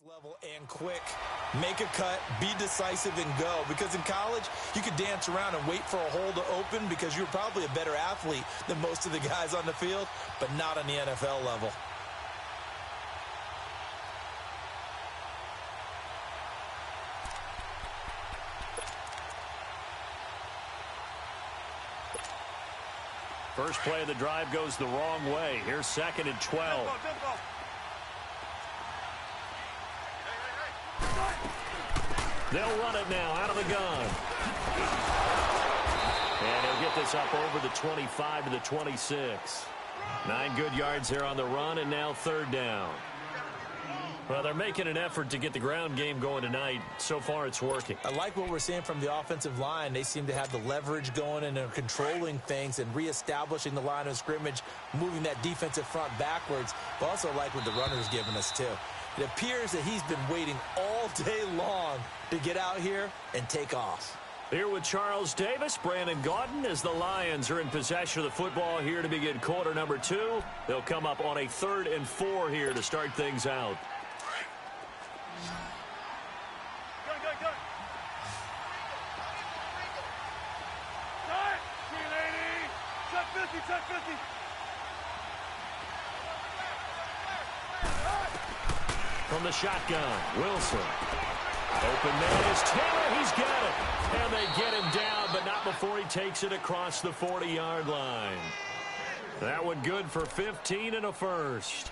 Level and quick. Make a cut, be decisive, and go. Because in college, you could dance around and wait for a hole to open because you're probably a better athlete than most of the guys on the field, but not on the NFL level. First play of the drive goes the wrong way. Here's 2nd and 12. They'll run it now out of the gun. And he'll get this up over the 25 to the 26. 9 good yards there on the run, and now 3rd down. Well, they're making an effort to get the ground game going tonight. So far, it's working. I like what we're seeing from the offensive line. They seem to have the leverage going, and they're controlling things and reestablishing the line of scrimmage, moving that defensive front backwards. But also like what the runner's giving us, too. It appears that he's been waiting all day long to get out here and take off. Here with Charles Davis, Brandon Gaudin, as the Lions are in possession of the football here to begin quarter number 2. They'll come up on a 3rd and 4 here to start things out. From the shotgun, Wilson. Open man is Taylor. He's got it. And they get him down, but not before he takes it across the 40-yard line. That one good for 15 and a first.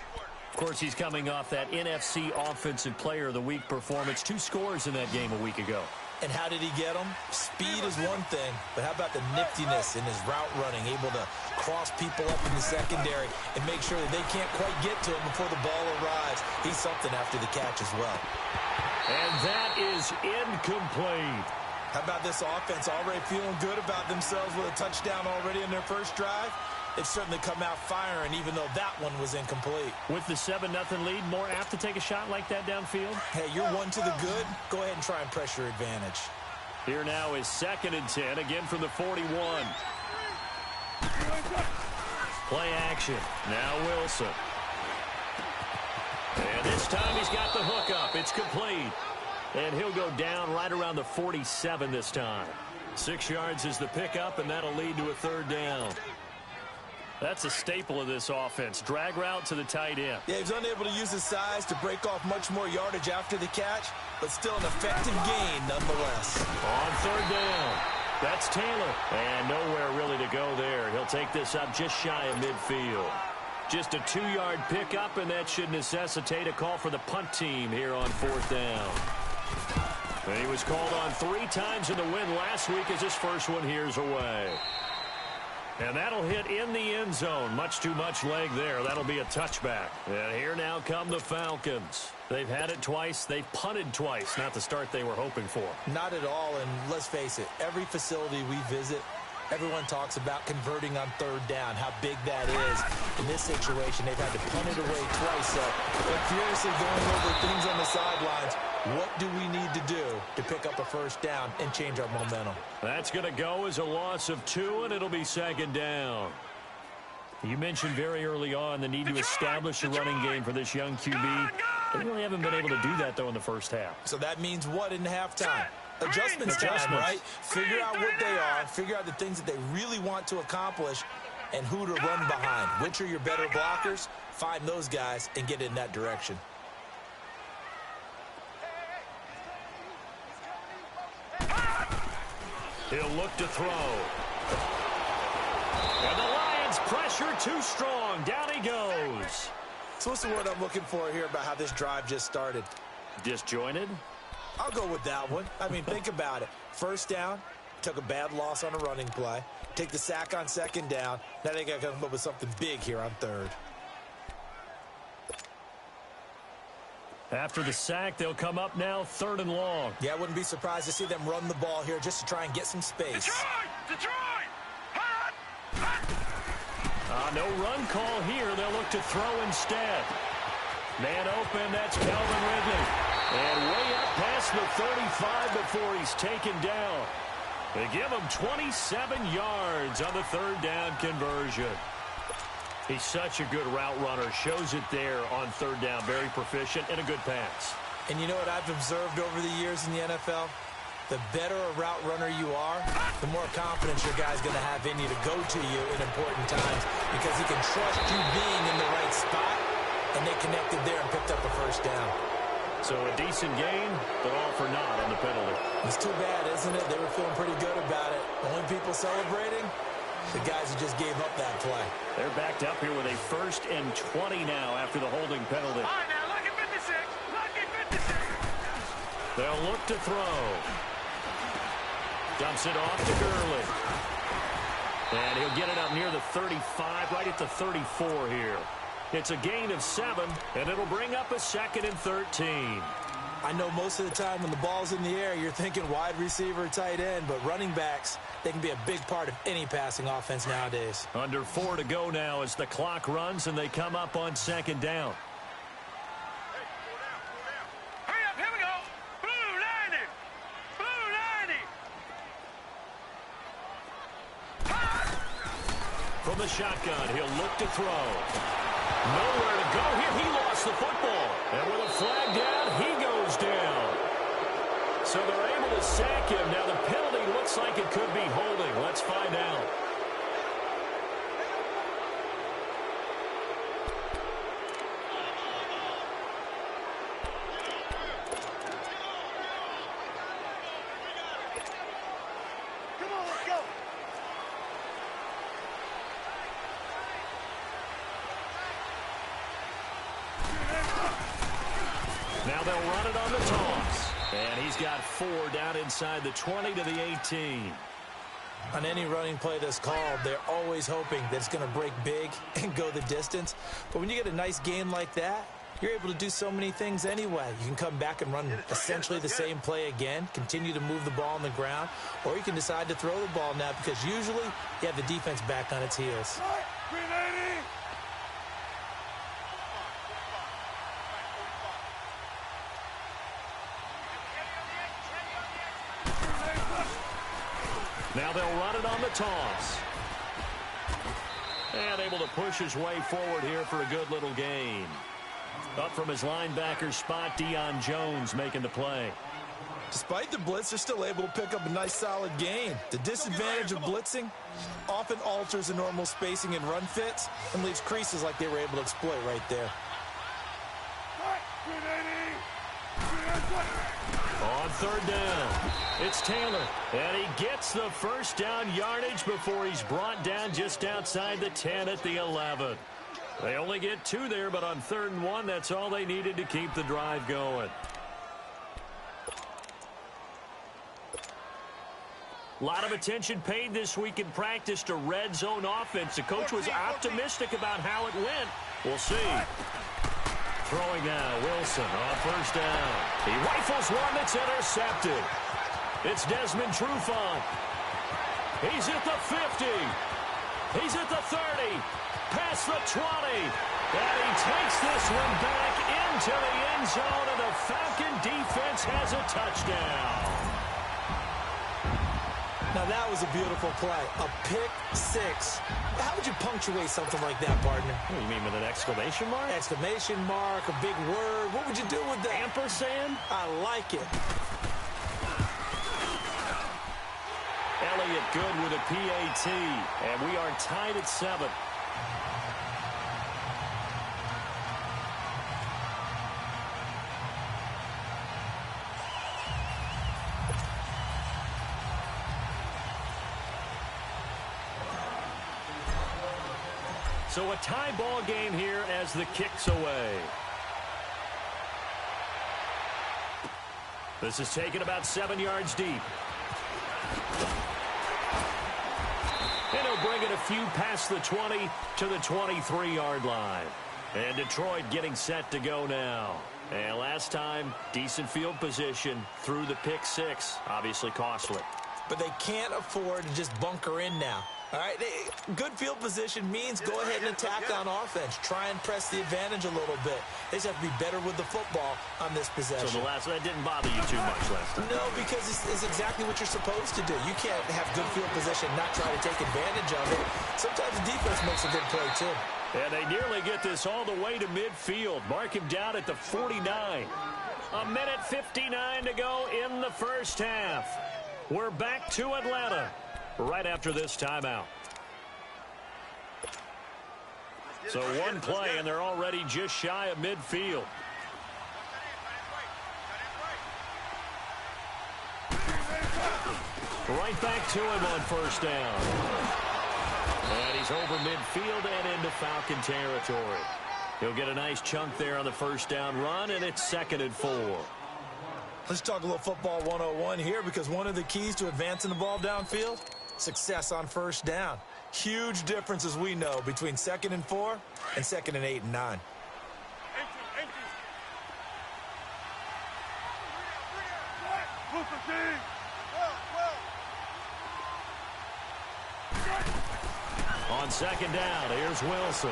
Of course, he's coming off that NFC Offensive Player of the Week performance. 2 scores in that game a week ago. And how did he get them? Speed is one thing, but how about the niftiness in his route running, able to cross people up in the secondary and make sure that they can't quite get to him before the ball arrives. He's something after the catch as well. And that is incomplete. How about this offense already feeling good about themselves with a touchdown already in their first drive? They've certainly come out firing, even though that one was incomplete. With the 7-0 lead, more apt to take a shot like that downfield? Hey, you're one to the good. Go ahead and try and press your advantage. Here now is 2nd and 10, again from the 41. Play action. Now Wilson. And this time he's got the hook up. It's complete. And he'll go down right around the 47 this time. 6 yards is the pickup, and that'll lead to a 3rd down. That's a staple of this offense. Drag route to the tight end. Yeah, he's unable to use his size to break off much more yardage after the catch, but still an effective gain nonetheless. On 3rd down, that's Taylor. And nowhere really to go there. He'll take this up just shy of midfield. Just a 2-yard pickup, and that should necessitate a call for the punt team here on 4th down. And he was called on 3 times in the win last week as his first one here's away. And that'll hit in the end zone. Much too much leg there. That'll be a touchback. And here now come the Falcons. They've had it twice. They've punted twice. Not the start they were hoping for. Not at all. And let's face it, every facility we visit, everyone talks about converting on 3rd down, how big that is. In this situation, they've had to punt it away twice. So they're furiously going over things on the sidelines. What do we need to do to pick up a 1st down and change our momentum? That's going to go as a loss of 2, and it'll be 2nd down. You mentioned very early on the need to establish a running game for this young QB. They really haven't been able to do that, though, in the first half. So that means what in halftime? Adjustments time, right? Figure out what they are, figure out the things that they really want to accomplish, and who to run behind. Which are your better blockers? Find those guys and get in that direction. He'll look to throw. And the Lions pressure too strong. Down he goes. So what's the word I'm looking for here about how this drive just started? Disjointed? I'll go with that one. I mean, think about it. 1st down, took a bad loss on a running play. Take the sack on 2nd down. Now they got to come up with something big here on 3rd. After the sack, they'll come up now 3rd and long. Yeah, I wouldn't be surprised to see them run the ball here just to try and get some space. Detroit! No run call here. They'll look to throw instead. Man open, that's Calvin Ridley. And way up past the 35 before he's taken down. They give him 27 yards on the 3rd down conversion. He's such a good route runner. Shows it there on 3rd down. Very proficient and a good pass. And you know what I've observed over the years in the NFL? The better a route runner you are, the more confidence your guy's going to have in you to go to you in important times because he can trust you being in the right spot, and they connected there and picked up a first down. So a decent gain, but all for naught on the penalty. It's too bad, isn't it? They were feeling pretty good about it. Only people celebrating, the guys who just gave up that play. They're backed up here with a 1st and 20 now after the holding penalty. All right, now, lucky 56. Lucky 56. They'll look to throw. Dumps it off to Gurley. And he'll get it up near the 35, right at the 34 here. It's a gain of 7, and it'll bring up a 2nd and 13. I know most of the time when the ball's in the air, you're thinking wide receiver, tight end, but running backs, they can be a big part of any passing offense nowadays. Under 4 to go now as the clock runs, and they come up on 2nd down. Hurry up, here we go. Blue 90. Blue 90. From the shotgun, he'll look to throw. Nowhere to go here. He lost the football. And with a flag down, he goes down. So they're able to sack him. Now the penalty looks like it could be holding. Let's find out. Come on, let's go. Now they'll run it on the toss. And he's got 4 down inside the 20 to the 18. On any running play that's called, they're always hoping that it's going to break big and go the distance. But when you get a nice gain like that, you're able to do so many things anyway. You can come back and run essentially the same play again, continue to move the ball on the ground, or you can decide to throw the ball now because usually you have the defense back on its heels. Now they'll run it on the toss. And able to push his way forward here for a good little gain. Up from his linebacker spot, Deion Jones making the play. Despite the blitz, they're still able to pick up a nice solid gain. The disadvantage of blitzing often alters the normal spacing and run fits and leaves creases like they were able to exploit right there. On 3rd down, it's Taylor, and he gets the first down yardage before he's brought down just outside the 10 at the 11. They only get 2 there, but on 3rd and 1, that's all they needed to keep the drive going. A lot of attention paid this week in practice to red zone offense. The coach was optimistic about how it went. We'll see. Throwing now, Wilson on 1st down. He rifles one that's intercepted. It's Desmond Trufant. He's at the 50. He's at the 30. Past the 20. And he takes this one back into the end zone, and the Falcon defense has a touchdown. Now that was a beautiful play. A pick 6. How would you punctuate something like that, partner? What do you mean, with an exclamation mark? Exclamation mark, a big word. What would you do with that? Ampersand? I like it. Elliott good with a PAT. And we are tied at 7. So a tie ball game here as the kick's away. This is taken about 7 yards deep. And he'll bring it a few past the 20 to the 23-yard line. And Detroit getting set to go now. And last time, decent field position through the pick 6. Obviously costly. But they can't afford to just bunker in now. All right, good field position means go ahead and attack on offense. Try and press the advantage a little bit. They just have to be better with the football on this possession. So that didn't bother you too much last time? No, because it's exactly what you're supposed to do. You can't have good field position, not try to take advantage of it. Sometimes the defense makes a good play, too. And they nearly get this all the way to midfield. Mark him down at the 49. A minute 59 to go in the first half. We're back to Atlanta right after this timeout. So one play, and they're already just shy of midfield. Right back to him on first down. And he's over midfield and into Falcon territory. He'll get a nice chunk there on the first down run, and it's 2nd and 4. Let's talk a little football 101 here, because one of the keys to advancing the ball downfield, success on first down. Huge difference, as we know, between 2nd and 4 and 2nd and 8 and 9. On 2nd down, here's Wilson.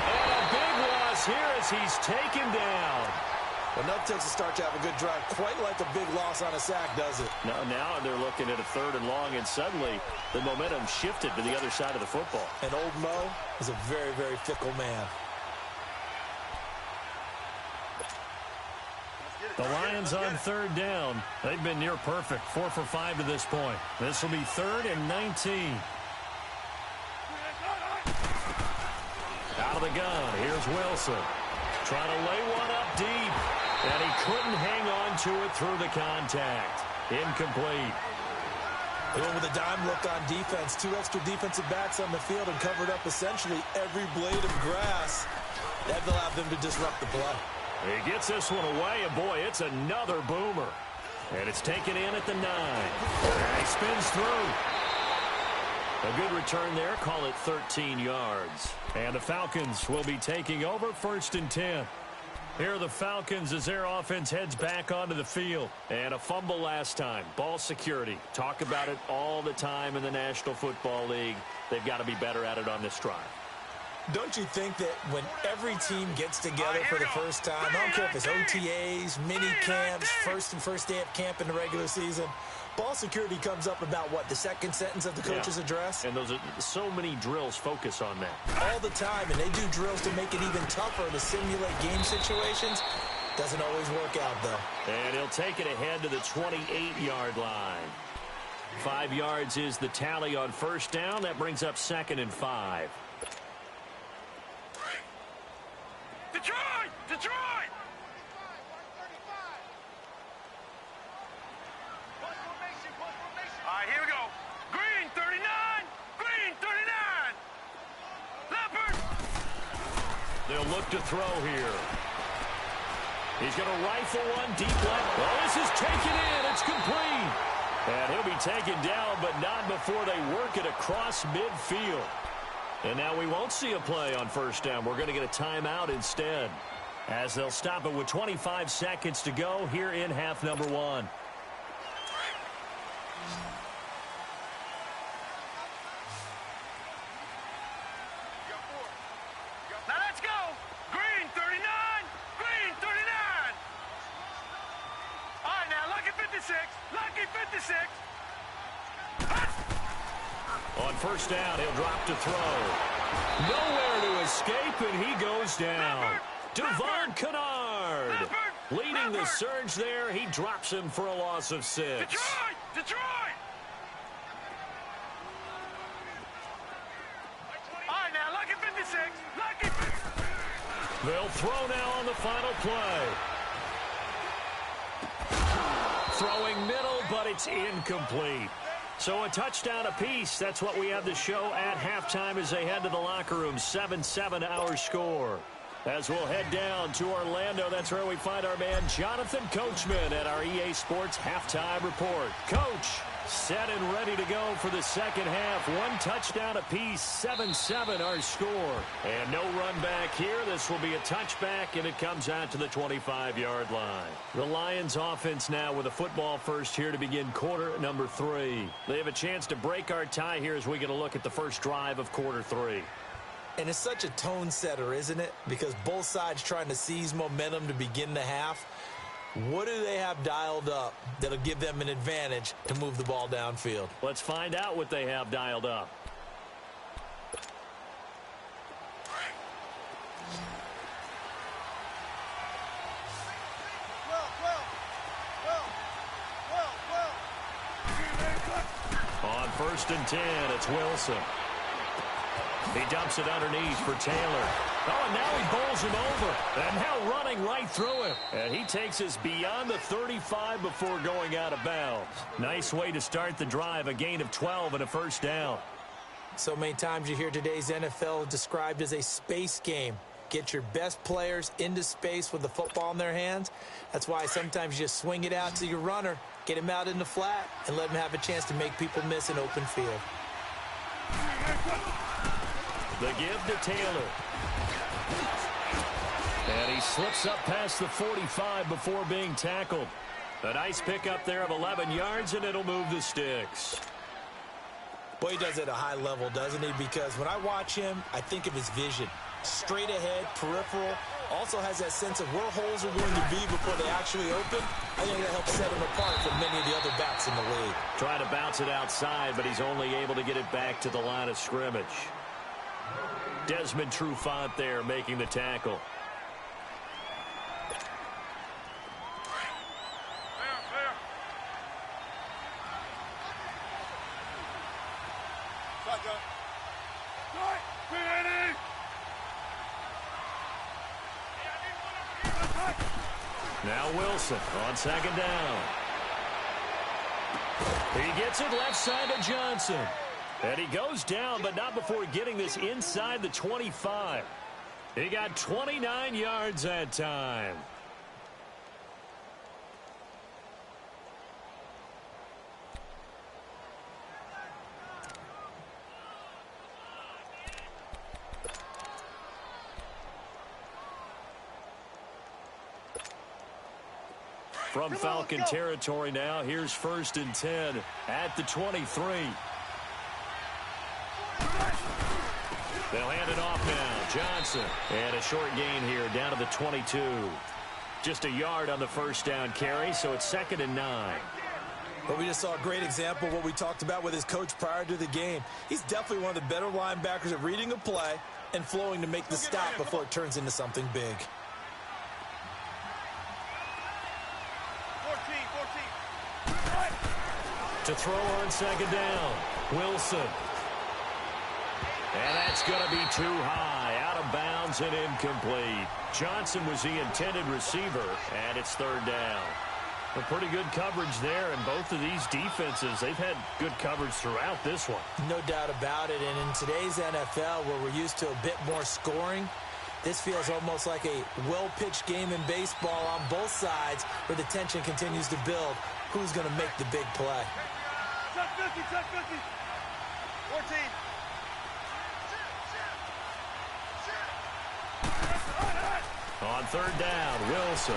And a big loss here as he's taken down. Enough takes to start to have a good drive, quite like a big loss on a sack, does it? Now they're looking at a 3rd and long, and suddenly the momentum shifted to the other side of the football. And old Mo is a very, very fickle man. The Lions on 3rd down. They've been near perfect, 4 for 5 to this point. This will be 3rd and 19. Out of the gun, here's Wilson. Trying to lay one up deep, and he couldn't hang on to it through the contact. Incomplete. Going with a dime look on defense. 2 extra defensive backs on the field and covered up essentially every blade of grass. That allowed them to disrupt the play. He gets this one away, and boy, it's another boomer. And it's taken in at the 9. And he spins through. A good return there, call it 13 yards. And the Falcons will be taking over 1st and 10. Here are the Falcons as their offense heads back onto the field. And a fumble last time. Ball security. Talk about it all the time in the National Football League. They've got to be better at it on this drive. Don't you think that when every team gets together for the first time, I don't care if it's OTAs, mini camps, first day of camp in the regular season, ball security comes up about what, the second sentence of the coach's address? And those are so many drills focus on that. All the time, and they do drills to make it even tougher to simulate game situations. Doesn't always work out, though. And he'll take it ahead to the 28-yard line. 5 yards is the tally on first down. That brings up 2nd and 5. Detroit! Detroit! All right, here we go. Green 39. Green 39. Leopard. They'll look to throw here. He's going to rifle one deep left. Well, this is taken in. It's complete. And he'll be taken down, but not before they work it across midfield. And now we won't see a play on first down. We're going to get a timeout instead, as they'll stop it with 25 seconds to go here in half number 1. Now let's go. Green 39. Green 39. All right, now lucky 56. Lucky 56. On first down, he'll drop to throw. Nowhere to escape, and he goes down. Devon Kennard leading the surge there. He drops him for a loss of 6. Detroit! Detroit! All right, now lucky 56. Lucky 56. They'll throw now on the final play. Throwing middle, but it's incomplete. So a touchdown apiece. That's what we have to show at halftime as they head to the locker room. 7-7 our score. As we'll head down to Orlando, that's where we find our man Jonathan Coachman at our EA Sports Halftime Report. Coach, set and ready to go for the second half. 1 touchdown apiece, 7-7 our score. And no run back here. This will be a touchback, and it comes out to the 25-yard line. The Lions offense now with a football first here to begin quarter number 3. They have a chance to break our tie here as we get a look at the first drive of quarter 3. And it's such a tone setter, isn't it? Because both sides trying to seize momentum to begin the half. What do they have dialed up that'll give them an advantage to move the ball downfield? Let's find out what they have dialed up. first and 10. It's Wilson. He dumps it underneath for Taylor. Oh, and now he bowls him over. And now running right through him. And he takes us beyond the 35 before going out of bounds. Nice way to start the drive. A gain of 12 and a first down. So many times you hear today's NFL described as a space game. Get your best players into space with the football in their hands. That's why sometimes you just swing it out to your runner, get him out in the flat, and let him have a chance to make people miss an open field. The give to Taylor. And he slips up past the 45 before being tackled. A nice pickup there of 11 yards, and it'll move the sticks. Boy, he does it at a high level, doesn't he? Because when I watch him, I think of his vision. Straight ahead, peripheral, also has that sense of where holes are going to be before they actually open. I think that helps set him apart from many of the other backs in the league. Trying to bounce it outside, but he's only able to get it back to the line of scrimmage. Desmond Trufant there making the tackle. Now Wilson on second down. He gets it left side to Johnson. And he goes down, but not before getting this inside the 25. He got 29 yards that time. From Falcon territory now, here's first and 10 at the 23. They'll hand it off now. Johnson. And a short gain here down to the 22. Just a yard on the first down carry, so it's second and 9. But we just saw a great example of what we talked about with his coach prior to the game. He's definitely one of the better linebackers at reading a play and flowing to make the stop before it turns into something big. 14. To throw on second down. Wilson. And that's going to be too high. Out of bounds and incomplete. Johnson was the intended receiver, and it's third down. A pretty good coverage there, and both of these defenses, they've had good coverage throughout this one. No doubt about it, and in today's NFL, where we're used to a bit more scoring, this feels almost like a well-pitched game in baseball on both sides where the tension continues to build. Who's going to make the big play? Check 50, check 50. 14. On third down, Wilson.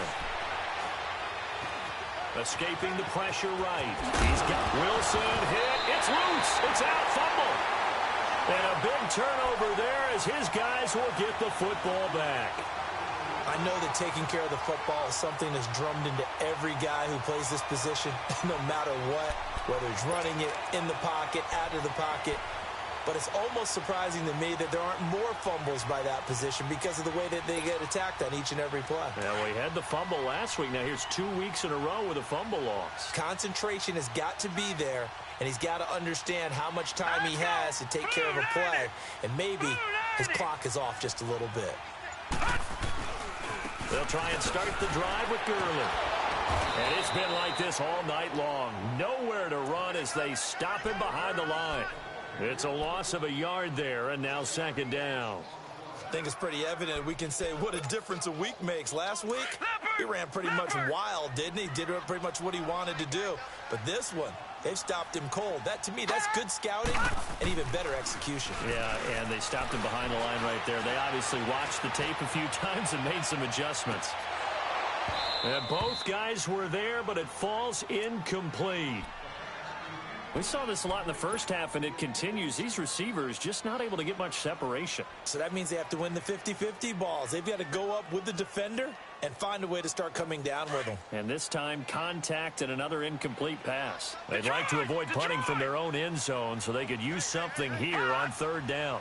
Escaping the pressure right. He's got Wilson hit. It's loose. It's out. Fumble. And a big turnover there as his guys will get the football back. I know that taking care of the football is something that's drummed into every guy who plays this position, no matter what, whether he's running it in the pocket, out of the pocket. But it's almost surprising to me that there aren't more fumbles by that position because of the way that they get attacked on each and every play. Yeah, we had the fumble last week. Now here's 2 weeks in a row with a fumble loss. Concentration has got to be there, and he's got to understand how much time he has to take care of a play. And maybe his clock is off just a little bit. They'll try and start the drive with Gurley. And it's been like this all night long. Nowhere to run as they stop him behind the line. It's a loss of a yard there, and now second down. I think it's pretty evident we can say what a difference a week makes. Last week, he ran pretty much wild, didn't he? Did pretty much what he wanted to do. But this one, they've stopped him cold. That, to me, that's good scouting and even better execution. Yeah, and they stopped him behind the line right there. They obviously watched the tape a few times and made some adjustments. And both guys were there, but it falls incomplete. We saw this a lot in the first half, and it continues. These receivers just not able to get much separation. So that means they have to win the 50-50 balls. They've got to go up with the defender and find a way to start coming down with them. And this time, contact and another incomplete pass. They'd like to avoid punting from their own end zone so they could use something here on third down.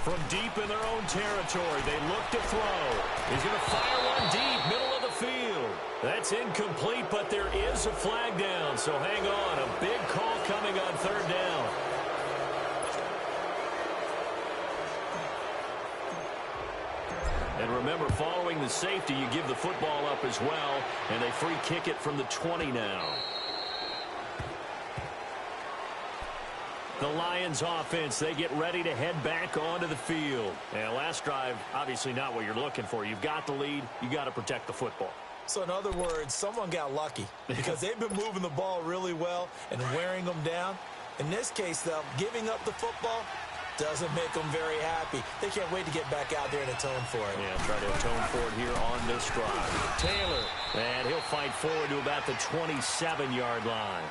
From deep in their own territory, they look to throw. He's going to fire one deep, middle of the field. That's incomplete, but there is a flag down, so hang on. A big call coming on third down. And remember, following the safety, you give the football up as well, and they free kick it from the 20 now. The Lions offense, they get ready to head back onto the field. And last drive, obviously not what you're looking for. You've got the lead. You got to protect the football. So in other words, someone got lucky because they've been moving the ball really well and wearing them down. In this case, though, giving up the football doesn't make them very happy. They can't wait to get back out there and atone for it. Yeah, try to atone for it here on this drive. Taylor, and he'll fight forward to about the 27-yard line.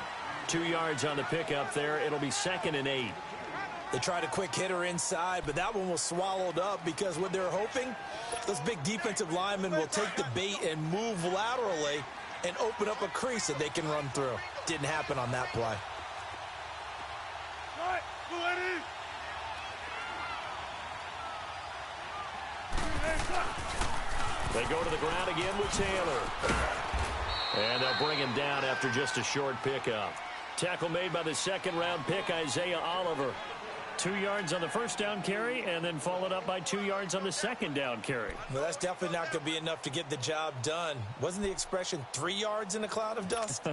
2 yards on the pickup there. It'll be 2nd and 8. They tried a quick hitter inside, but that one was swallowed up because what they're hoping, those big defensive linemen will take the bait and move laterally and open up a crease that they can run through. Didn't happen on that play. They go to the ground again with Taylor. And they'll bring him down after just a short pickup. Tackle made by the second-round pick, Isaiah Oliver. 2 yards on the first down carry, and then followed up by 2 yards on the second down carry. Well, that's definitely not going to be enough to get the job done. Wasn't the expression 3 yards in a cloud of dust?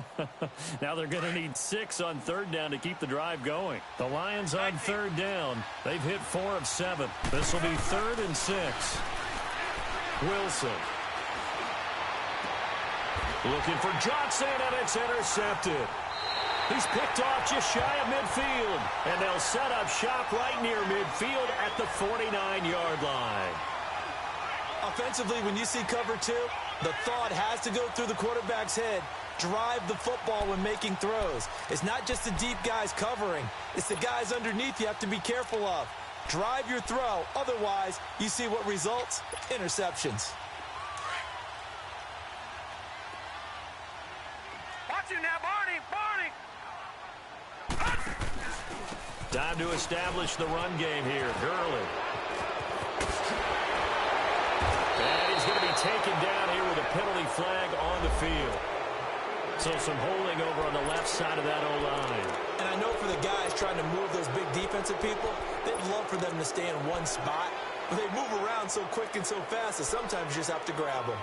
Now they're going to need 6 on third down to keep the drive going. The Lions on third down. They've hit 4 of 7. This will be 3rd and 6. Wilson. Looking for Johnson, and it's intercepted. He's picked off just shy of midfield, and they'll set up shop right near midfield at the 49-yard line. Offensively, when you see cover 2, the thought has to go through the quarterback's head. Drive the football when making throws. It's not just the deep guys covering. It's the guys underneath you have to be careful of. Drive your throw. Otherwise, you see what results? Interceptions. Watch it now, Barney! Barney! Time to establish the run game here. Gurley. And he's going to be taken down here with a penalty flag on the field. So some holding over on the left side of that O-line. And I know for the guys trying to move those big defensive people, they'd love for them to stay in one spot. But they move around so quick and so fast that sometimes you just have to grab them.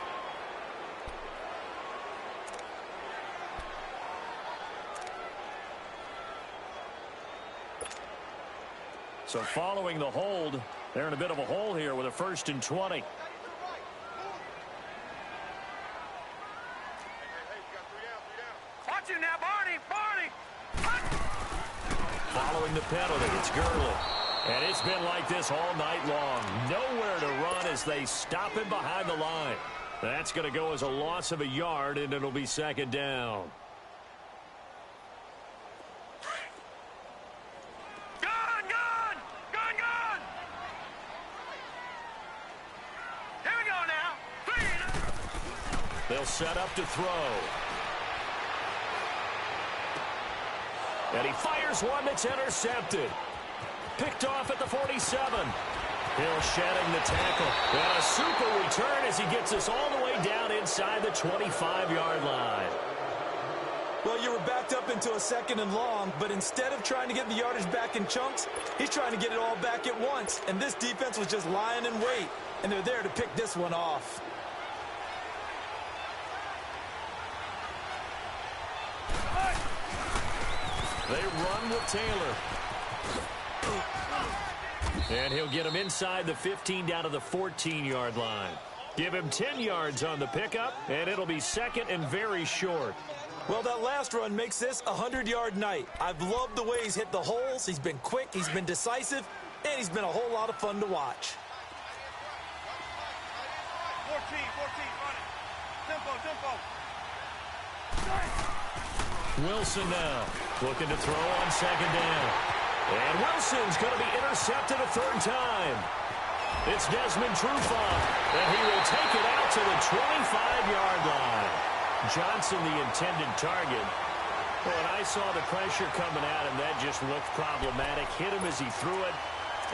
So following the hold, they're in a bit of a hole here with a 1st and 20. Watch it now, Barney! Barney! Following the penalty, it's Gurley. And it's been like this all night long. Nowhere to run as they stop him behind the line. That's going to go as a loss of a yard, and it'll be 2nd down. They'll set up to throw. And he fires one that's intercepted. Picked off at the 47. Hill shedding the tackle. And a super return as he gets us all the way down inside the 25-yard line. Well, you were backed up into a 2nd and long, but instead of trying to get the yardage back in chunks, he's trying to get it all back at once. And this defense was just lying in wait, and they're there to pick this one off. They run with Taylor. And he'll get him inside the 15 down to the 14-yard line. Give him 10 yards on the pickup, and it'll be 2nd and very short. Well, that last run makes this a 100-yard night. I've loved the way he's hit the holes. He's been quick, he's been decisive, and he's been a whole lot of fun to watch. 14, run it. Tempo. Wilson now looking to throw on 2nd down. And Wilson's going to be intercepted a 3rd time. It's Desmond Trufant, and he will take it out to the 25-yard line. Johnson, the intended target. Well, when I saw the pressure coming at him, that just looked problematic. Hit him as he threw it,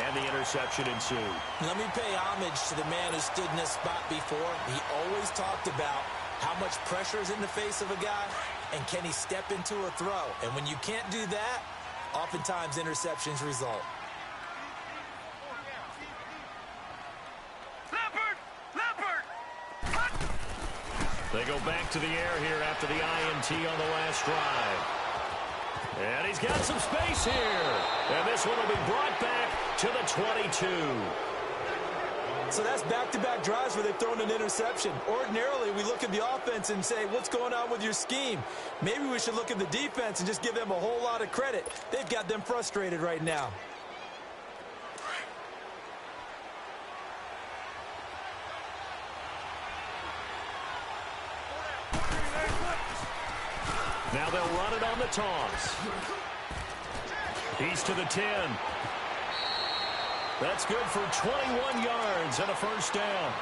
and the interception ensued. Let me pay homage to the man who stood in this spot before. He always talked about How much pressure is in the face of a guy, and can he step into a throw? And when you can't do that, oftentimes interceptions result. They go back to the air here after the INT on the last drive. And he's got some space here. And this one will be brought back to the 22. So that's back-to-back drives where they've thrown an interception. Ordinarily, we look at the offense and say, what's going on with your scheme? Maybe we should look at the defense and just give them a whole lot of credit. They've got them frustrated right now. Now they'll run it on the toss. He's to the 10. That's good for 21 yards and a first down.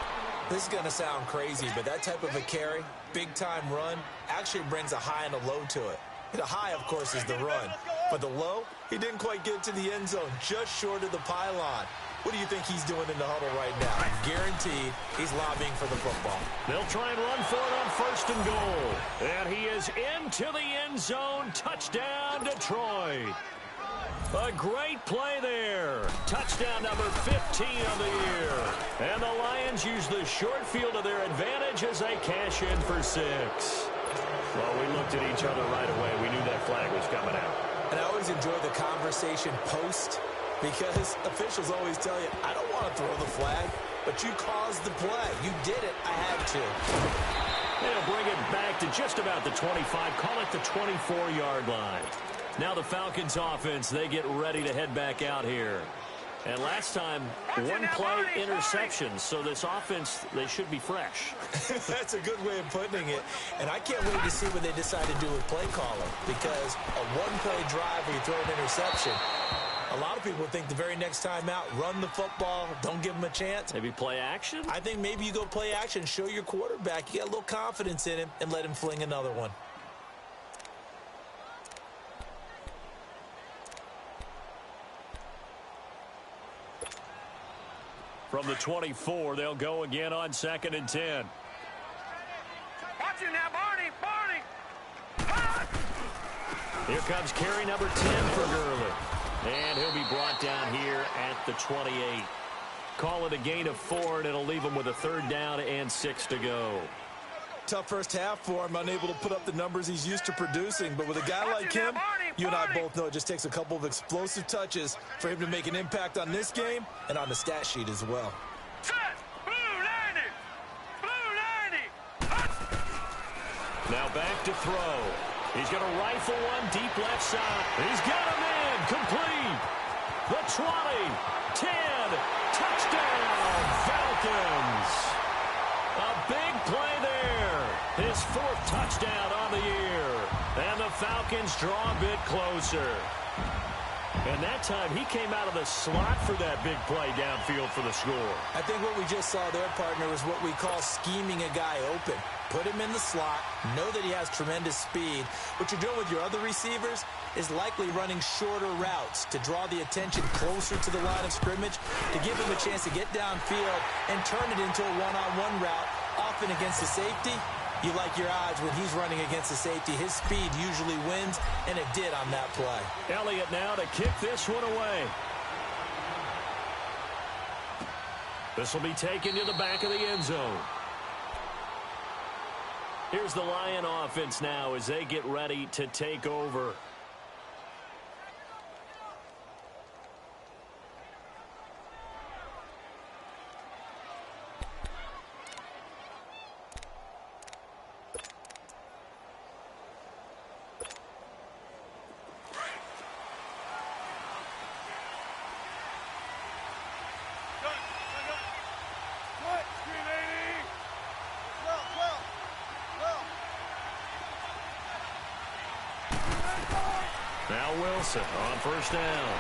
This is going to sound crazy, but that type of a carry, big-time run, actually brings a high and a low to it. The high, of course, is the run. But the low, he didn't quite get to the end zone, just short of the pylon. What do you think he's doing in the huddle right now? Guaranteed he's lobbying for the football. They'll try and run for it on first and goal. And he is into the end zone. Touchdown, Detroit. A great play there. Touchdown number 15 of the year. And the Lions use the short field to their advantage as they cash in for 6. Well, we looked at each other right away. We knew that flag was coming out. And I always enjoy the conversation post, because officials always tell you, I don't want to throw the flag, but you caused the play. You did it. I had to. They'll bring it back to just about the 25. Call it the 24-yard line. Now the Falcons offense, they get ready to head back out here. And last time, one play interception. So this offense, they should be fresh. That's a good way of putting it. And I can't wait to see what they decide to do with play calling, because a one-play drive where you throw an interception, a lot of people think the very next time out, run the football, don't give them a chance. Maybe play action? I think maybe you go play action, show your quarterback you got a little confidence in him, and let him fling another one. From the 24, they'll go again on 2nd and 10. Watch it now, Barney! Here comes carry number 10 for Gurley. And he'll be brought down here at the 28. Call it a gain of 4, and it'll leave him with a 3rd down and 6 to go. Tough first half for him, unable to put up the numbers he's used to producing. But with a guy like him, you and I both know it just takes a couple of explosive touches for him to make an impact on this game and on the stat sheet as well. Set! Blue 90! Now back to throw. He's going to rifle one deep left side. He's got him in. Complete. The 20. 10. Touchdown. Falcons. A big play there. His 4th touchdown on the year. And the Falcons draw a bit closer. And that time he came out of the slot for that big play downfield for the score. I think what we just saw there, partner, was what we call scheming a guy open. Put him in the slot, know that he has tremendous speed. What you're doing with your other receivers is likely running shorter routes to draw the attention closer to the line of scrimmage, to give him a chance to get downfield and turn it into a one-on-one route, often against the safety. You like your odds when he's running against the safety. His speed usually wins, and it did on that play. Elliott now to kick this one away. This will be taken to the back of the end zone. Here's the Lion offense now as they get ready to take over. Now Wilson on first down.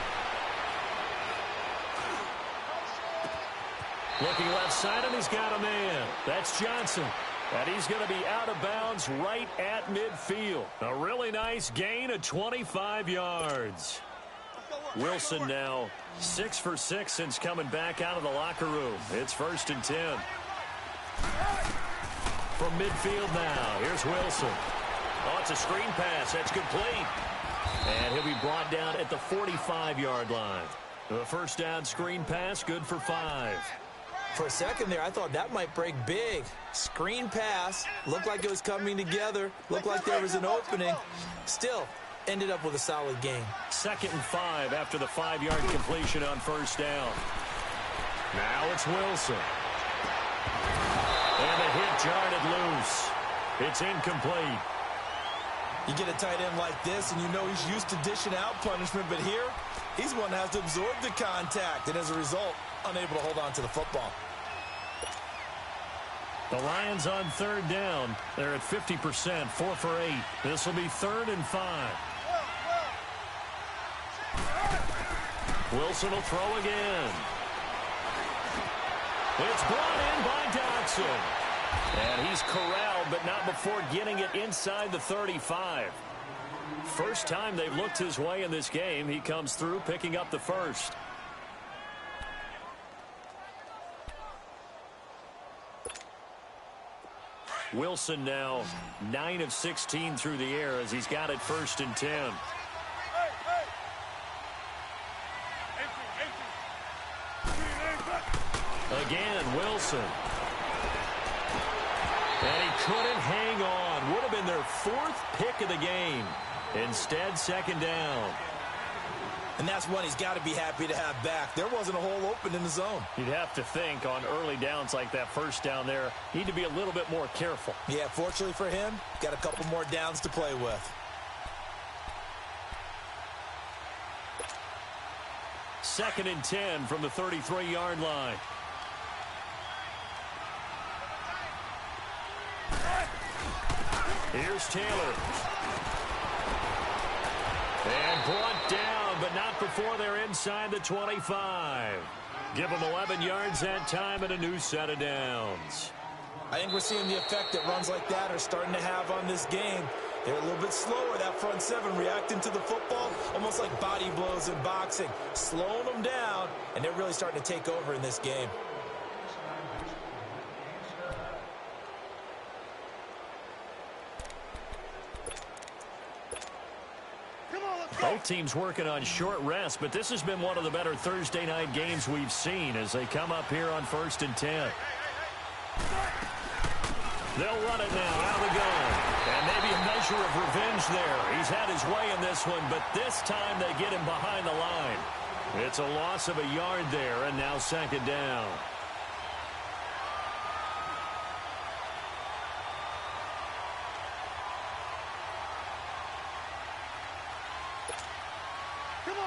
Looking left side, and he's got a man. That's Johnson. And he's going to be out of bounds right at midfield. A really nice gain of 25 yards. Wilson now 6 for 6 since coming back out of the locker room. It's 1st and 10. from midfield now. Here's Wilson. Oh, it's a screen pass. That's complete. And he'll be brought down at the 45-yard line. The first down screen pass, good for 5. For a second there, I thought that might break big. Screen pass, looked like it was coming together, looked like there was an opening. Still, ended up with a solid game. 2nd and 5 after the 5-yard completion on first down. Now it's Wilson. And the hit jarred it loose. It's incomplete. You get a tight end like this, and you know he's used to dishing out punishment, but here, he's one that has to absorb the contact, and as a result, unable to hold on to the football. The Lions on 3rd down. They're at 50%, 4 for 8. This will be 3rd and 5. Wilson will throw again. It's brought in by Dodson. And he's corralled, but not before getting it inside the 35. First time they've looked his way in this game. He comes through, picking up the first. Wilson now 9 of 16 through the air as he's got it 1st and 10. Again, Wilson. And he couldn't hang on. Would have been their 4th pick of the game. Instead, 2nd down. And that's one he's got to be happy to have back. There wasn't a hole open in the zone. You'd have to think on early downs like that first down there, need to be a little bit more careful. Yeah, fortunately for him, got a couple more downs to play with. 2nd and 10 from the 33-yard line. Here's Taylor. And brought down, but not before they're inside the 25. Give them 11 yards that time and a new set of downs. I think we're seeing the effect that runs like that are starting to have on this game. They're a little bit slower, that front 7, reacting to the football, almost like body blows in boxing, slowing them down, and they're really starting to take over in this game. Both teams working on short rest, but this has been one of the better Thursday night games we've seen as they come up here on 1st and 10. They'll run it now out of the gun. And maybe a measure of revenge there. He's had his way in this one, but this time they get him behind the line. It's a loss of a yard there, and now 2nd down.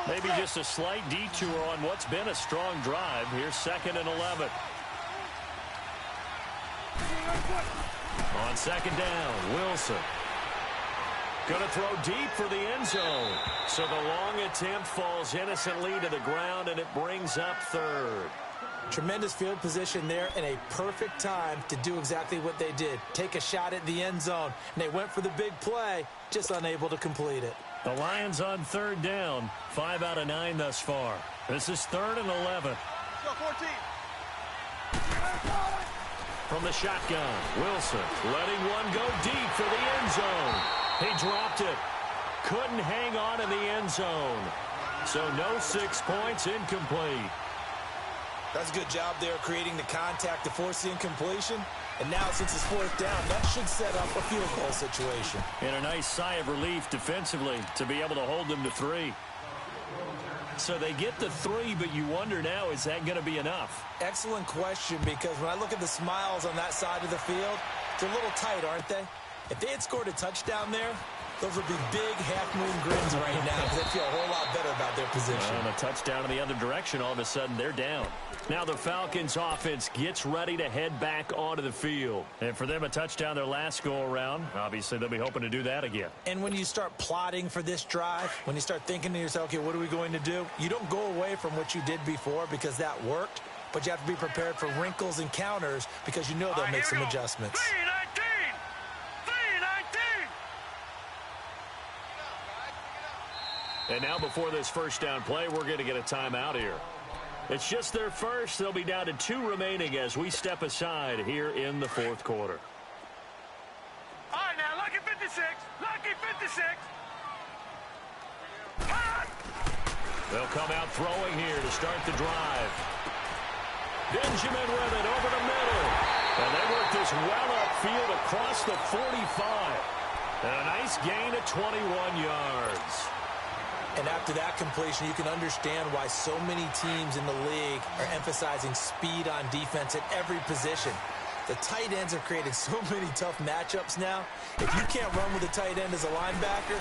Maybe just a slight detour on what's been a strong drive. Here's 2nd and 11. On 2nd down, Wilson. Going to throw deep for the end zone. So the long attempt falls innocently to the ground, and it brings up 3rd. Tremendous field position there and a perfect time to do exactly what they did. Take a shot at the end zone. And they went for the big play, just unable to complete it. The Lions on 3rd down, 5 out of 9 thus far. This is 3rd and 11. Go 14. From the shotgun, Wilson letting one go deep for the end zone. He dropped it. Couldn't hang on in the end zone. So no 6 points, incomplete. That's a good job there creating the contact to force the incompletion. And now, since it's 4th down, that should set up a field goal situation. And a nice sigh of relief defensively to be able to hold them to 3. So they get the 3, but you wonder now, is that going to be enough? Excellent question, because when I look at the smiles on that side of the field, they're a little tight, aren't they? If they had scored a touchdown there, those would be big half-moon grins right now because they feel a whole lot better about their position. And a touchdown in the other direction, all of a sudden they're down. Now the Falcons offense gets ready to head back onto the field. And for them, a touchdown their last go-around. Obviously, they'll be hoping to do that again. And when you start plotting for this drive, when you start thinking to yourself, okay, what are we going to do? You don't go away from what you did before because that worked, but you have to be prepared for wrinkles and counters because you know they'll make some adjustments. 319! And now before this first down play, we're going to get a timeout here. It's just their first. They'll be down to 2 remaining as we step aside here in the 4th quarter. Lucky 56. They'll come out throwing here to start the drive. Benjamin with it over the middle. And they work this well upfield across the 45. And a nice gain of 21 yards. And after that completion, you can understand why so many teams in the league are emphasizing speed on defense at every position. The tight ends have created so many tough matchups now. If you can't run with a tight end as a linebacker,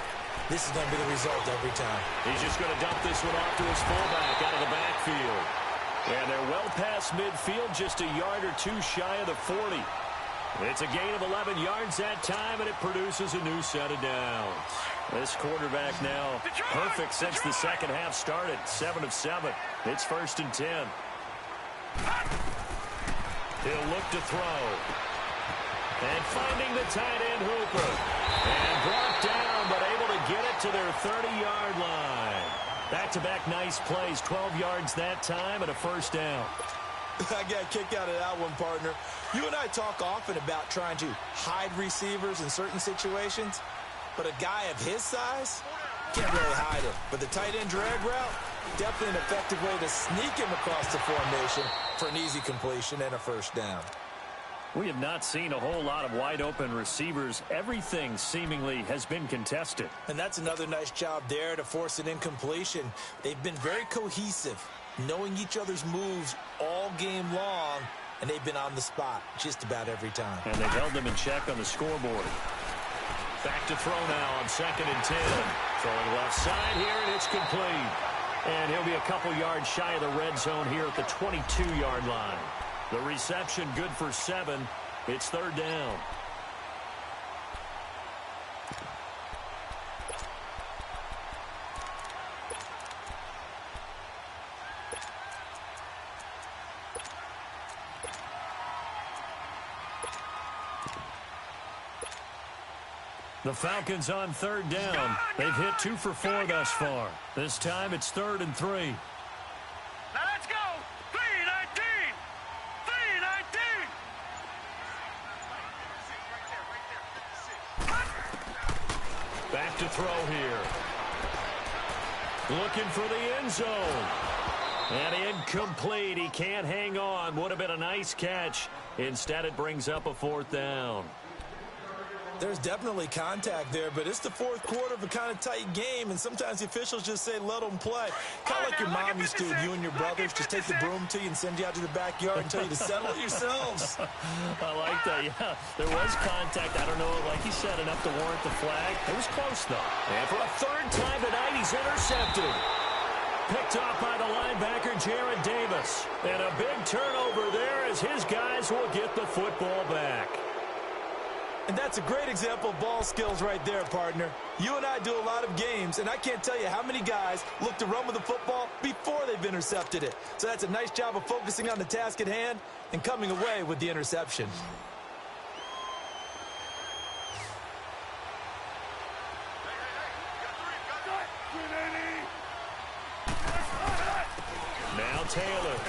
this is going to be the result every time. He's just going to dump this one off to his fullback out of the backfield. And they're well past midfield, just a yard or two shy of the 40. It's a gain of 11 yards that time, and it produces a new set of downs. This quarterback now perfect since the second half started. 7 of 7. It's 1st and 10. He'll look to throw. And finding the tight end Hooper. And brought down, but able to get it to their 30-yard line. Back-to-back nice plays. 12 yards that time and a 1st down. I got a kick out of that one, partner. You and I talk often about trying to hide receivers in certain situations, but a guy of his size can't really hide him. But the tight end drag route, definitely an effective way to sneak him across the formation for an easy completion and a 1st down. We have not seen a whole lot of wide-open receivers. Everything seemingly has been contested. And that's another nice job there to force an incompletion. They've been very cohesive, knowing each other's moves all game long, and they've been on the spot just about every time. And they've held them in check on the scoreboard. Back to throw now on 2nd and 10. Throwing left side here, and it's complete. And he'll be a couple yards shy of the red zone here at the 22-yard line. The reception good for 7. It's 3rd down. The Falcons on 3rd down. They've hit 2 for 4 thus far. This time it's 3rd and 3. Now let's go. 3-19. 3-19. Back to throw here. Looking for the end zone. And incomplete. He can't hang on. Would have been a nice catch. Instead, it brings up a 4th down. There's definitely contact there, but it's the 4th quarter of a kind of tight game, and sometimes the officials just say, let them play. Kind of like your mom used to with you and your brothers, just take the broom to you and send you out to the backyard and tell you to settle it yourselves. I like that, yeah. There was contact. I don't know, like you said, enough to warrant the flag. It was close, though. And for a 3rd time tonight, he's intercepted. Picked off by the linebacker, Jared Davis. And a big turnover there as his guys will get the football back. And that's a great example of ball skills right there, partner. You and I do a lot of games, and I can't tell you how many guys look to run with the football before they've intercepted it. So that's a nice job of focusing on the task at hand and coming away with the interception. Now Taylor.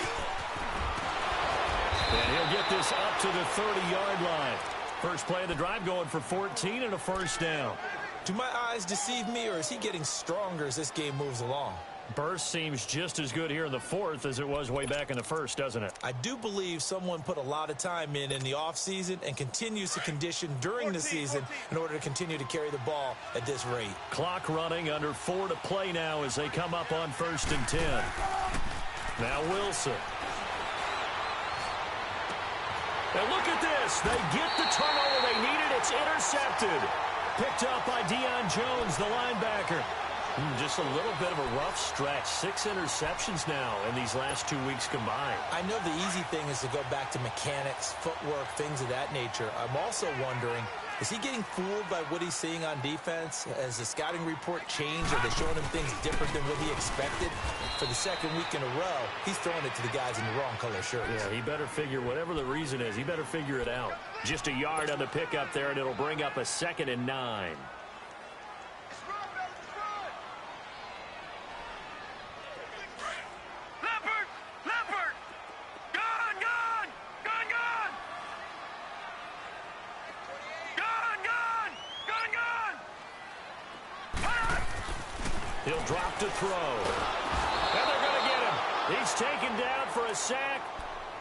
And he'll get this up to the 30-yard line. First play of the drive going for 14 and a 1st down. Do my eyes deceive me, or is he getting stronger as this game moves along? Burst seems just as good here in the 4th as it was way back in the 1st, doesn't it? I do believe someone put a lot of time in the offseason and continues to condition during the season in order to continue to carry the ball at this rate. Clock running, under 4 to play now as they come up on 1st and 10. Now Wilson. And look at this. They get the turnover they needed. It's intercepted. Picked up by Deion Jones, the linebacker. Just a little bit of a rough stretch. 6 interceptions now in these last 2 weeks combined. I know the easy thing is to go back to mechanics, footwork, things of that nature. I'm also wondering, is he getting fooled by what he's seeing on defense? Has the scouting report changed? Are they showing him things different than what he expected? For the 2nd week in a row, he's throwing it to the guys in the wrong color shirts. Yeah, he better figure, whatever the reason is, he better figure it out. Just a yard on the pickup there, and it'll bring up a 2nd and 9. He'll drop to throw. And they're going to get him. He's taken down for a sack.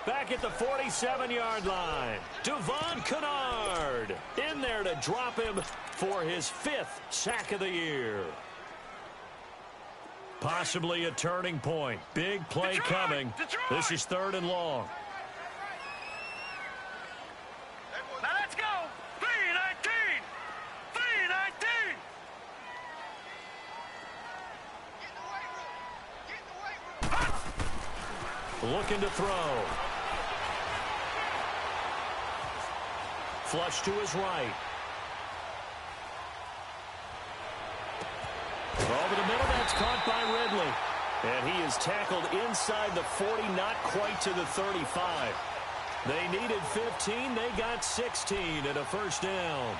Back at the 47-yard line. Devon Kennard in there to drop him for his 5th sack of the year. Possibly a turning point. Big play coming. This is 3rd and long. Now let's go. 3-19. 3-19. Looking to throw. Flush to his right. Over the middle, that's caught by Ridley. And he is tackled inside the 40, not quite to the 35. They needed 15, they got 16 and a first down.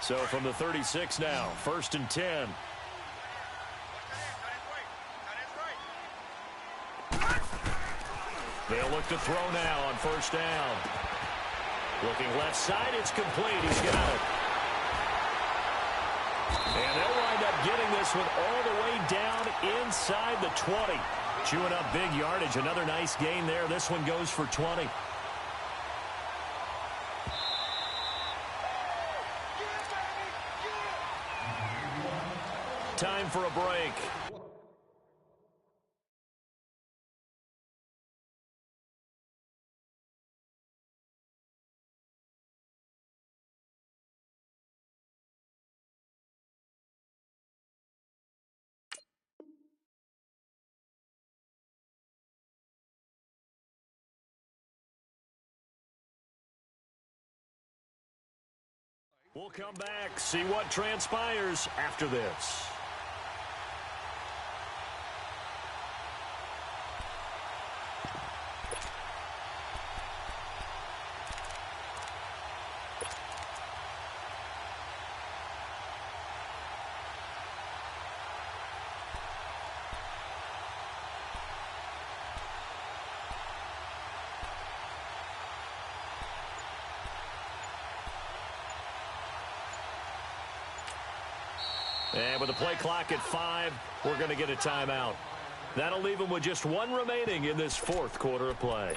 So from the 36 now, 1st and 10. They'll look to throw now on 1st down. Looking left side, it's complete. He's got it. And they'll wind up getting this one all the way down inside the 20. Chewing up big yardage. Another nice gain there. This one goes for 20. Time for a break. We'll come back, see what transpires after this. And with the play clock at 5, we're going to get a timeout. That'll leave them with just 1 remaining in this 4th quarter of play.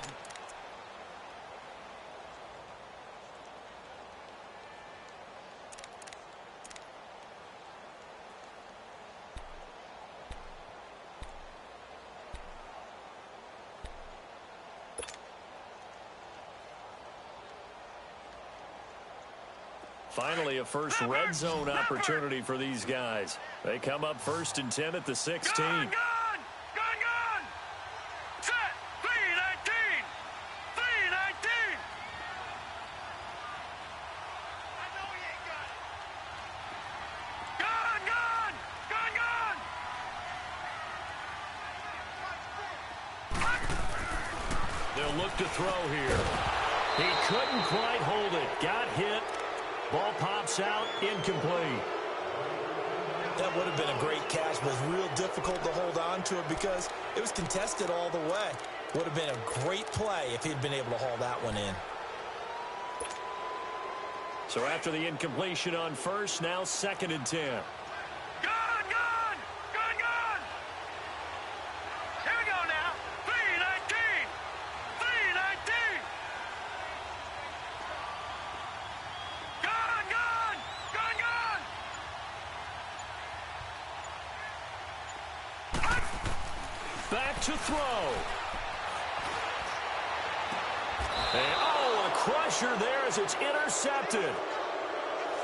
Finally, a first red zone opportunity for these guys. They come up 1st and 10 at the 16. Gun! Set! 3-19! 3-19! I know he ain't got it! Gun! They'll look to throw here. He couldn't quite hold it. Got hit. Ball pops out, incomplete. That would have been a great catch, but it's real difficult to hold on to it because it was contested all the way. Would have been a great play if he'd been able to haul that one in. So after the incompletion on 1st, now 2nd and 10. Here we go now. 3-19! 3-19! Back to throw. And, oh, a crusher there as it's intercepted.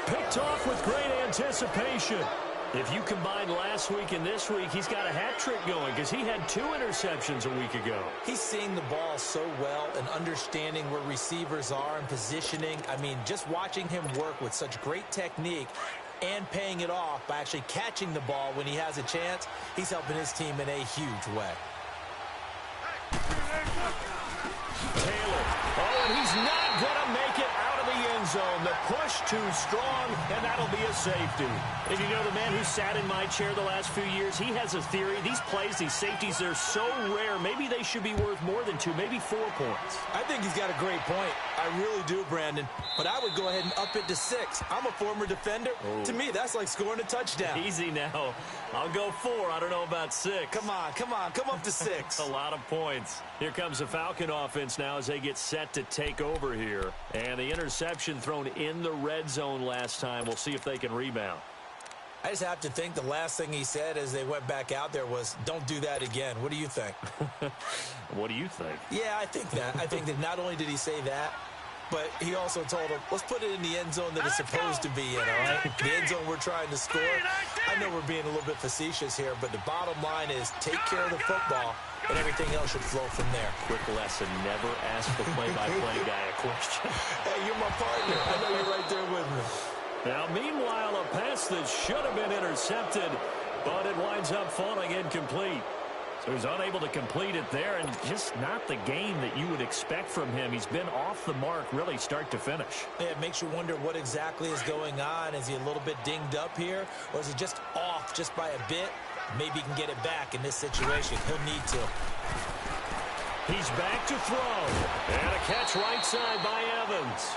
Picked off with great anticipation. If you combine last week and this week, he's got a hat trick going because he had 2 interceptions a week ago. He's seeing the ball so well and understanding where receivers are and positioning. I mean, just watching him work with such great technique and paying it off by actually catching the ball when he has a chance, he's helping his team in a huge way. Taylor. Oh, and he's not going to make it out of the end zone. The push too strong, and that'll be a safety. And you know, the man who sat in my chair the last few years, he has a theory. These plays, these safeties, they're so rare. Maybe they should be worth more than 2, maybe 4 points. I think he's got a great point. I really do, Brandon. But I would go ahead and up it to 6. I'm a former defender. Oh. To me, that's like scoring a touchdown. Easy now. I'll go 4. I don't know about 6. Come on. Come up to 6. A lot of points. Here comes the Falcon offense now as they get set to take over here. And the interception thrown in the red zone last time. We'll see if they can rebound. I just have to think the last thing he said as they went back out there was, don't do that again. What do you think? What do you think? Yeah, I think that. I think that not only did he say that, but he also told him, let's put it in the end zone that it's supposed to be in, all right? The end zone we're trying to score. I know we're being a little bit facetious here, but the bottom line is take care of the football, and everything else should flow from there. Quick lesson, never ask the play-by-play guy a question. Hey, you're my partner. I know you're right there with me. Now, meanwhile, a pass that should have been intercepted, but it winds up falling incomplete. So he's unable to complete it there, and just not the game that you would expect from him. He's been off the mark really start to finish. Yeah, it makes you wonder what exactly is going on. Is he a little bit dinged up here, or is he just off just by a bit? Maybe he can get it back in this situation. He'll need to. He's back to throw. And a catch right side by Evans.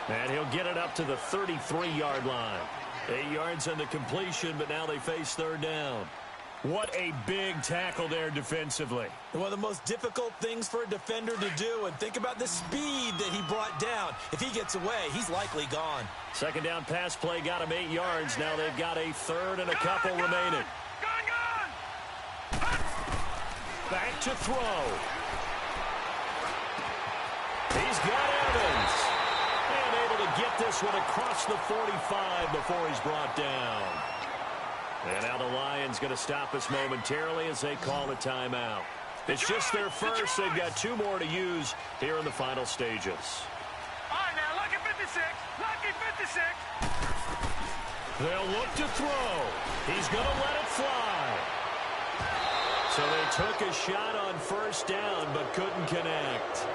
And he'll get it up to the 33-yard line. 8 yards on the completion, but now they face third down. What a big tackle there defensively. One of the most difficult things for a defender to do, and think about the speed that he brought down. If he gets away, he's likely gone. Second down pass play got him 8 yards. Now they've got a third and a couple remaining. Back to throw. He's got Evans. And able to get this one across the 45 before he's brought down. And now the Lions going to stop us momentarily as they call a timeout. It's just their first. They've got 2 more to use here in the final stages. All right, now, lucky 56. Lucky 56. They'll look to throw. He's going to let it fly. So they took a shot on first down but couldn't connect.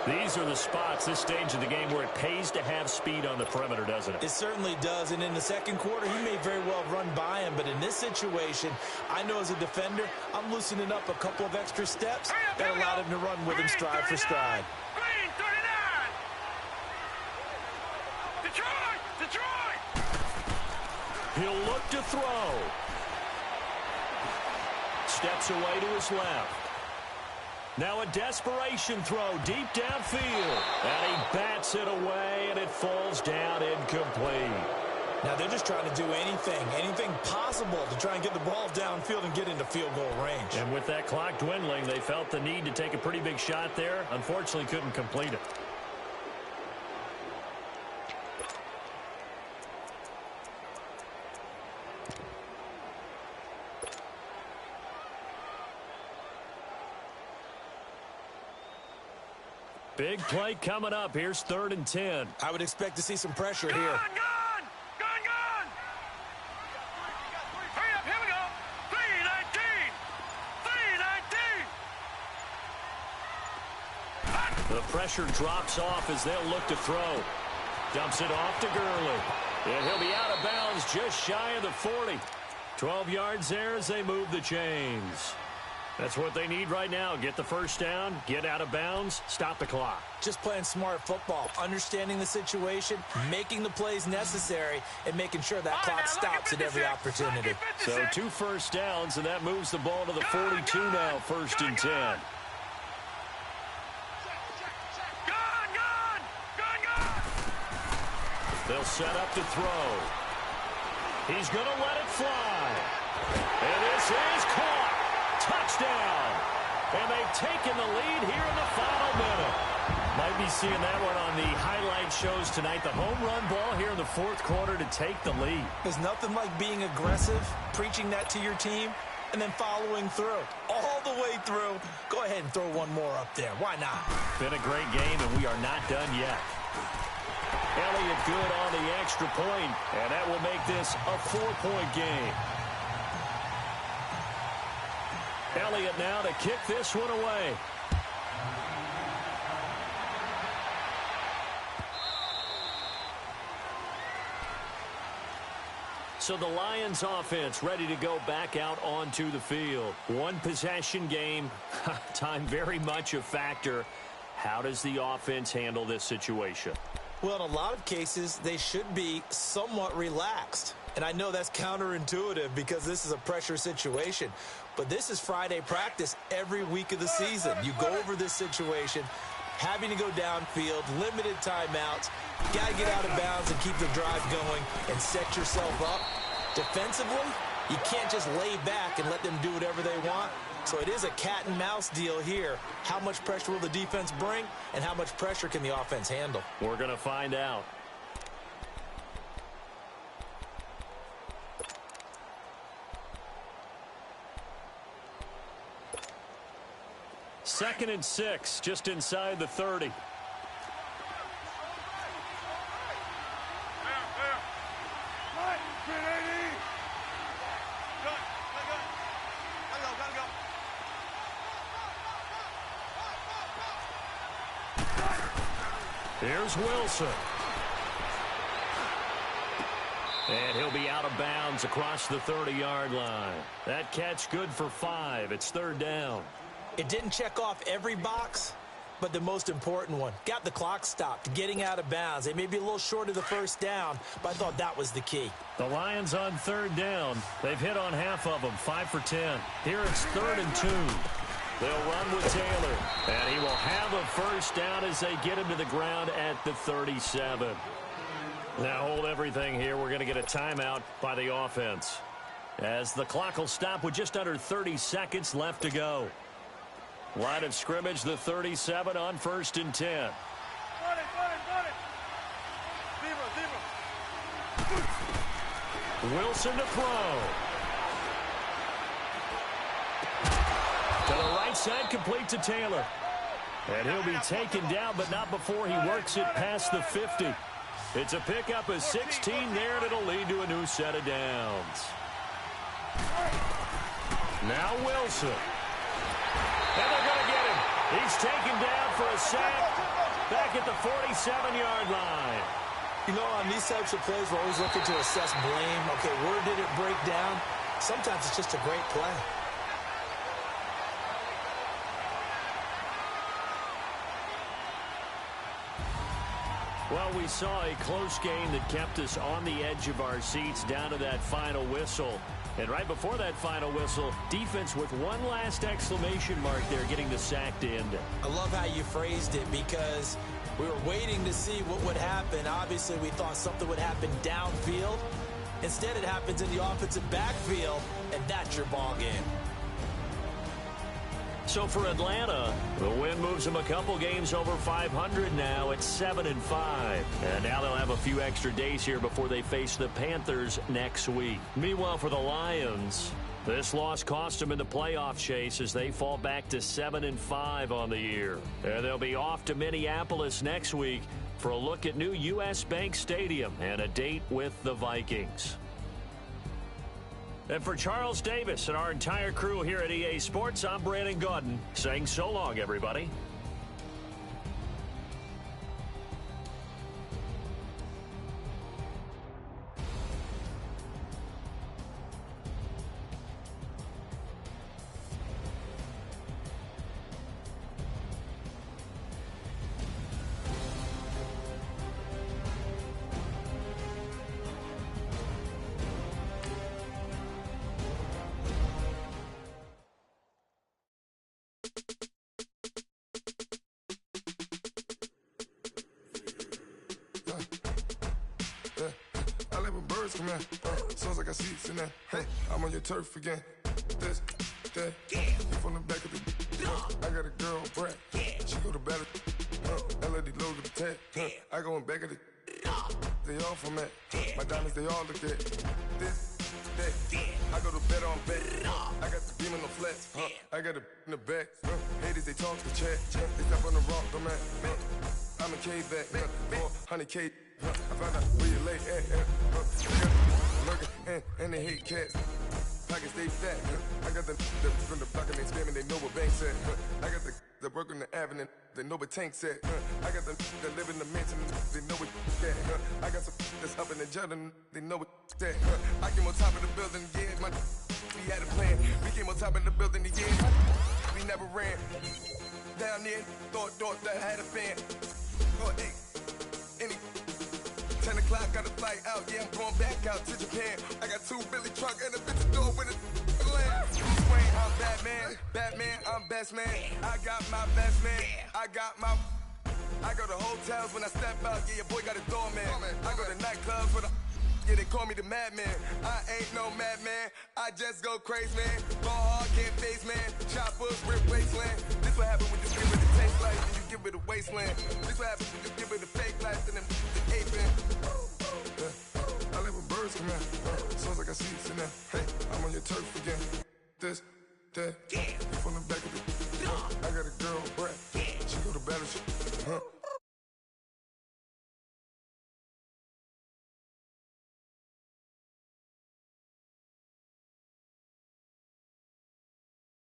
These are the spots, this stage of the game, where it pays to have speed on the perimeter, doesn't it? It certainly does, and in the second quarter, he may very well run by him, but in this situation, I know as a defender, I'm loosening up a couple of extra steps that allowed him to run with him stride for stride. Green 39. Detroit! He'll look to throw. Steps away to his left. Now a desperation throw deep downfield. And he bats it away, and it falls down incomplete. Now they're just trying to do anything possible to try and get the ball downfield and get into field goal range. And with that clock dwindling, they felt the need to take a pretty big shot there. Unfortunately, couldn't complete it. Big play coming up. Here's 3rd and 10. I would expect to see some pressure here. Gun! Hurry up, here we go. 3:19. The pressure drops off as they'll look to throw. Dumps it off to Gurley. And he'll be out of bounds just shy of the 40. 12 yards there as they move the chains. That's what they need right now. Get the first down, get out of bounds, stop the clock. Just playing smart football, understanding the situation, making the plays necessary, and making sure that clock stops at every opportunity. So 2 first downs, and that moves the ball to the 42 now, 1st and 10. They'll set up to throw. He's going to let it fly. And this is caught. Touchdown. And they've taken the lead here in the final minute. Might be seeing that one on the highlight shows tonight. The home run ball here in the 4th quarter to take the lead. There's nothing like being aggressive, preaching that to your team, and then following through. All the way through. Go ahead and throw one more up there. Why not? Been a great game, and we are not done yet. Elliott good on the extra point, and that will make this a 4-point game. Elliott now to kick this one away. So the Lions offense ready to go back out onto the field. One possession game. Time very much a factor. How does the offense handle this situation? Well, in a lot of cases, they should be somewhat relaxed. And I know that's counterintuitive because this is a pressure situation. But this is Friday practice every week of the season. You go over this situation, having to go downfield, limited timeouts. You got to get out of bounds and keep the drive going and set yourself up. Defensively, you can't just lay back and let them do whatever they want. So it is a cat and mouse deal here. How much pressure will the defense bring, and how much pressure can the offense handle? We're going to find out. Second and 6, just inside the 30. Here's Wilson. And he'll be out of bounds across the 30-yard line. That catch good for 5. It's third down. It didn't check off every box, but the most important one. Got the clock stopped, getting out of bounds. They may be a little short of the first down, but I thought that was the key. The Lions on third down. They've hit on half of them, 5 for 10. Here it's 3rd and 2. They'll run with Taylor, and he will have a first down as they get him to the ground at the 37. Now hold everything here. We're going to get a timeout by the offense, as the clock will stop with just under 30 seconds left to go. Line of scrimmage, the 37 on 1st and 10. Wilson to throw. To the right side, complete to Taylor. And he'll be taken down, but not before he works it past the 50. It's a pickup of 16 there, and it'll lead to a new set of downs. Now Wilson. And they're going to get him. He's taken down for a sack back at the 47-yard line. You know, on these types of plays, we're always looking to assess blame. Okay, where did it break down? Sometimes it's just a great play. Well, we saw a close game that kept us on the edge of our seats down to that final whistle. And right before that final whistle, defense with one last exclamation mark there, getting the sack to end it. I love how you phrased it, because we were waiting to see what would happen. Obviously, we thought something would happen downfield. Instead, it happens in the offensive backfield, and that's your ball game. So for Atlanta, the win moves them a couple games over 500 now at 7-5. And now they'll have a few extra days here before they face the Panthers next week. Meanwhile, for the Lions, this loss cost them in the playoff chase as they fall back to 7-5 on the year. And they'll be off to Minneapolis next week for a look at new U.S. Bank Stadium and a date with the Vikings. And for Charles Davis and our entire crew here at EA Sports, I'm Brandon Gaudin saying so long, everybody. Come here, sounds like I see it in there. Hey, I'm on your turf again. This, that, you from the back of the. I got a girl, Brad. She go to battle. LAD load the tag. I go in back of the. They all from that. My diamonds, they all look at. This, that. I go to bed on bed. I got the beam on the flats. I got a in the back. Haters, they talk to chat. They step on the rock, I'm at. I'm a K-back. 400K. I found out where you lay at. Lurking and they hate cats. Pockets stay fat. I got the from the block and they spamming, they know what banks at. I got the that work on the avenue, they know what Tank said. I got them that live in the mansion, they know what that. I got some that's up in the jungle, they know what that. I came on top of the building, yeah, we had a plan. We came on top of the building, yeah, we never ran. Down there, thought that I had a fan. Oh, hey, any 10 o'clock, got a flight out, yeah, I'm going back out to Japan. I got 2 Billy truck and a bitch door with a land. Bruce Wayne, I'm Batman, I'm best man. I got my best man, I go to hotels when I step out, yeah, your boy got a doorman. I go to nightclubs with a, yeah, they call me the madman. I ain't no madman, I just go crazy, man. Ball hard, can't face, man. Choppers, rip wasteland. This what happen when you give it a taste life and you give it a wasteland. This what happens when you give it a fake life and then the aping. I live with birds come out, sounds like I see it now. Hey, I'm on your turf again. This, that, you from the back of the, I got a girl, Brett. She go to battleship,